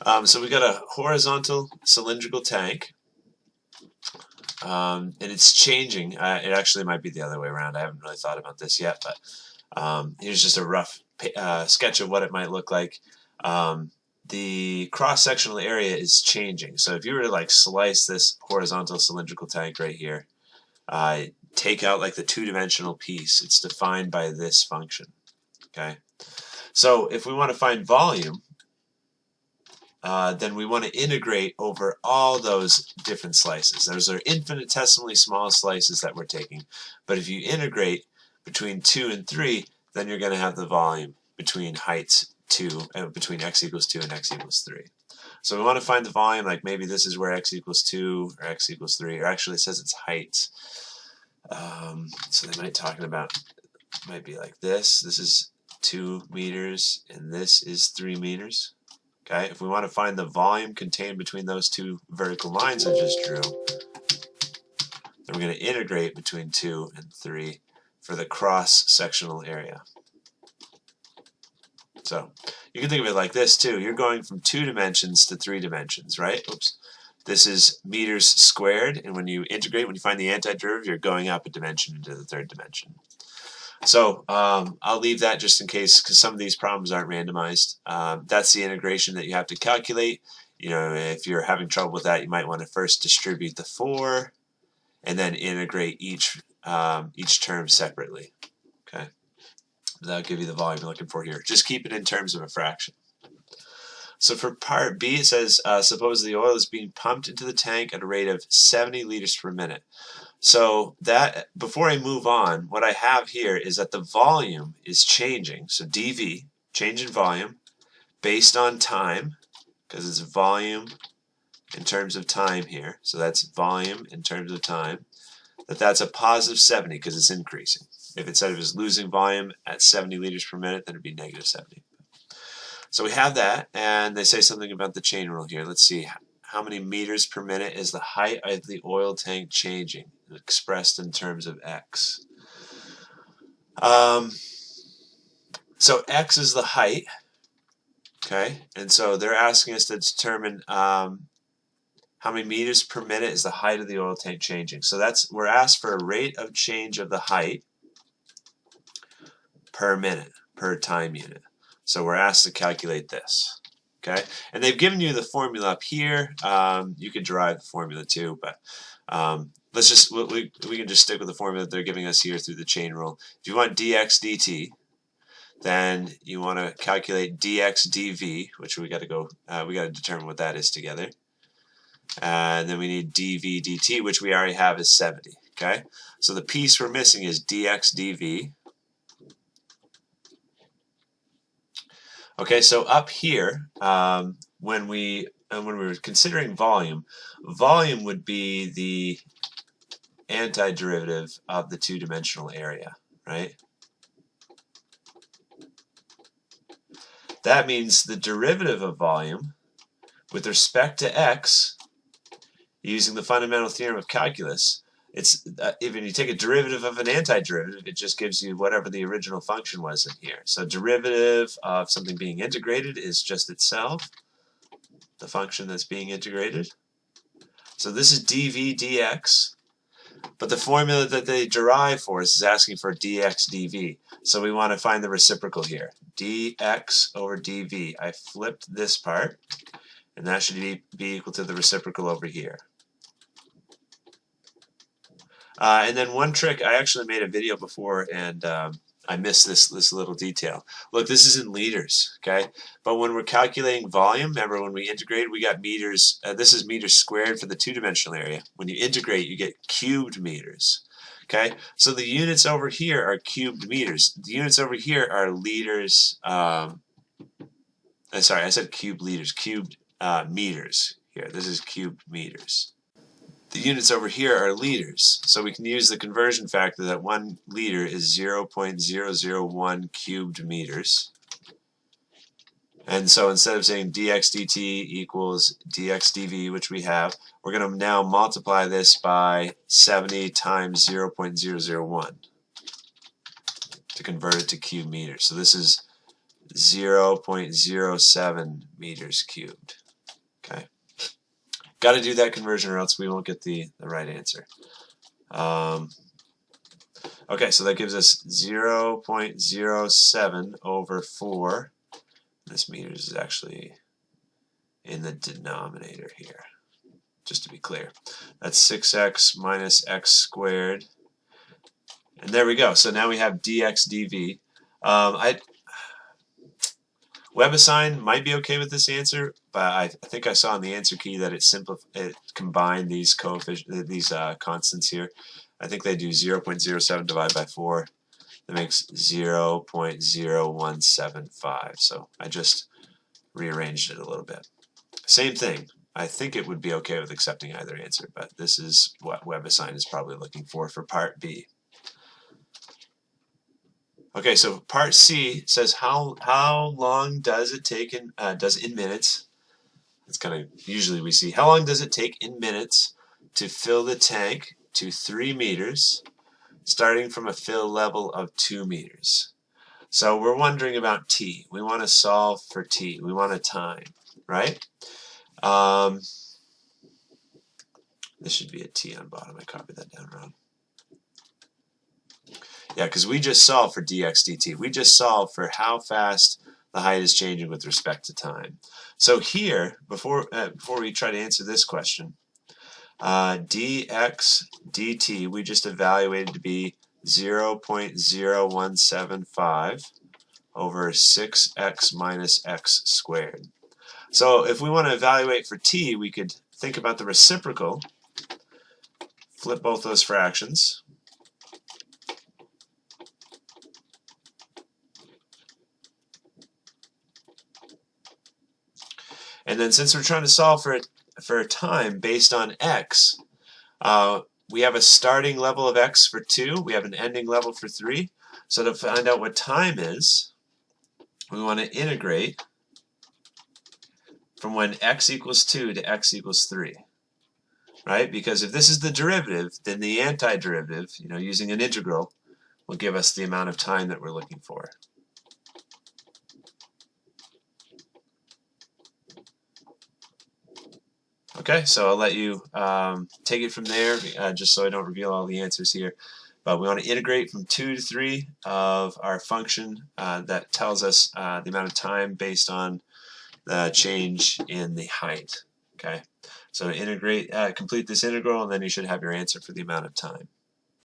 So we got a horizontal cylindrical tank, and it's changing. It actually might be the other way around. I haven't really thought about this yet, but here's just a rough sketch of what it might look like. The cross-sectional area is changing. So if you were to like slice this horizontal cylindrical tank right here, take out like the two-dimensional piece, it's defined by this function. Okay, so if we want to find volume, then we want to integrate over all those different slices. Those are infinitesimally small slices that we're taking, but if you integrate between 2 and 3, then you're going to have the volume between heights 2, between x equals 2 and x equals 3. So we want to find the volume, like maybe this is where x equals 2 or x equals 3, or actually it says it's height. So they might be like this. This is 2 meters and this is 3 meters. Okay, if we want to find the volume contained between those two vertical lines I just drew, then we're going to integrate between 2 and 3 for the cross-sectional area. So you can think of it like this too. You're going from 2 dimensions to 3 dimensions, right? Oops. This is meters squared, and when you integrate, when you find the antiderivative, you're going up a dimension into the 3rd dimension. So I'll leave that just in case, because some of these problems aren't randomized. That's the integration that you have to calculate. You know, if you're having trouble with that, you might want to first distribute the 4 and then integrate each term separately. Okay, that'll give you the volume you're looking for here. Just keep it in terms of a fraction. So for part B, it says, suppose the oil is being pumped into the tank at a rate of 70 liters per minute. So that, before I move on, what I have here is that the volume is changing. So dV, change in volume, based on time, because it's volume in terms of time here. So that's volume in terms of time. That's a positive 70 because it's increasing. If it said it was losing volume at 70 liters per minute, then it would be negative 70. So we have that, and they say something about the chain rule here. Let's see. How many meters per minute is the height of the oil tank changing, expressed in terms of x? So x is the height, okay? And so they're asking us to determine how many meters per minute is the height of the oil tank changing. So we're asked for a rate of change of the height per minute, per time unit. So we're asked to calculate this. Okay, and they've given you the formula up here. You could derive the formula too, but let's just we can just stick with the formula that they're giving us here through the chain rule. If you want dx dt, then you want to calculate dx dv, which we got to determine what that is together. And then we need dv dt, which we already have is 70. Okay, so the piece we're missing is dx dv. Okay, so up here, when we were considering volume, volume would be the antiderivative of the two-dimensional area, right? That means the derivative of volume with respect to x, using the fundamental theorem of calculus, it's even you take a derivative of an antiderivative, it just gives you whatever the original function was in here. So derivative of something being integrated is just itself, the function that's being integrated. So this is dv dx, but the formula that they derive for us is asking for dx dv. So we want to find the reciprocal here. dx over dv. I flipped this part, and that should be equal to the reciprocal over here. And then one trick, I actually made a video before, and I missed this little detail. Look, this is in liters, okay? But when we're calculating volume, remember when we integrate, we got meters. This is meters squared for the two-dimensional area. When you integrate, you get cubed meters, okay? So the units over here are cubed meters. The units over here are liters. Sorry, I said cubed liters. Cubed meters here. This is cubed meters. The units over here are liters, so we can use the conversion factor that 1 liter is 0.001 cubed meters. And so instead of saying dx dt equals dx dv, which we have, we're going to now multiply this by 70 times 0.001 to convert it to cube meters. So this is 0.07 meters cubed. Okay. Got to do that conversion or else we won't get the right answer. Okay, so that gives us 0.07 over 4. This meters is actually in the denominator here, just to be clear. That's 6x minus x squared. And there we go. So now we have dx dv. WebAssign might be okay with this answer, but I think I saw in the answer key that it combined these constants here. I think they do 0.07 divided by 4. That makes 0.0175. So I just rearranged it a little bit. Same thing. I think it would be okay with accepting either answer, but this is what WebAssign is probably looking for part B. Okay, so part C says how long does it take in minutes? It's kind of usually we see how long does it take in minutes to fill the tank to 3 meters, starting from a fill level of 2 meters. So we're wondering about t. We want to solve for t. We want a time, right? This should be a t on bottom. I copied that down wrong. Yeah, because we just solved for dx dt. We just solved for how fast the height is changing with respect to time. So here, before we try to answer this question, dx dt we just evaluated to be 0.0175 over 6x minus x squared. So if we want to evaluate for t, we could think about the reciprocal, flip both those fractions. And then since we're trying to solve for a time based on x, we have a starting level of x for 2, we have an ending level for 3. So to find out what time is, we want to integrate from when x equals 2 to x equals 3. Right? Because if this is the derivative, then the antiderivative, using an integral, will give us the amount of time that we're looking for. Okay, so I'll let you take it from there, just so I don't reveal all the answers here. But we want to integrate from 2 to 3 of our function that tells us the amount of time based on the change in the height. Okay, so integrate, complete this integral, and then you should have your answer for the amount of time.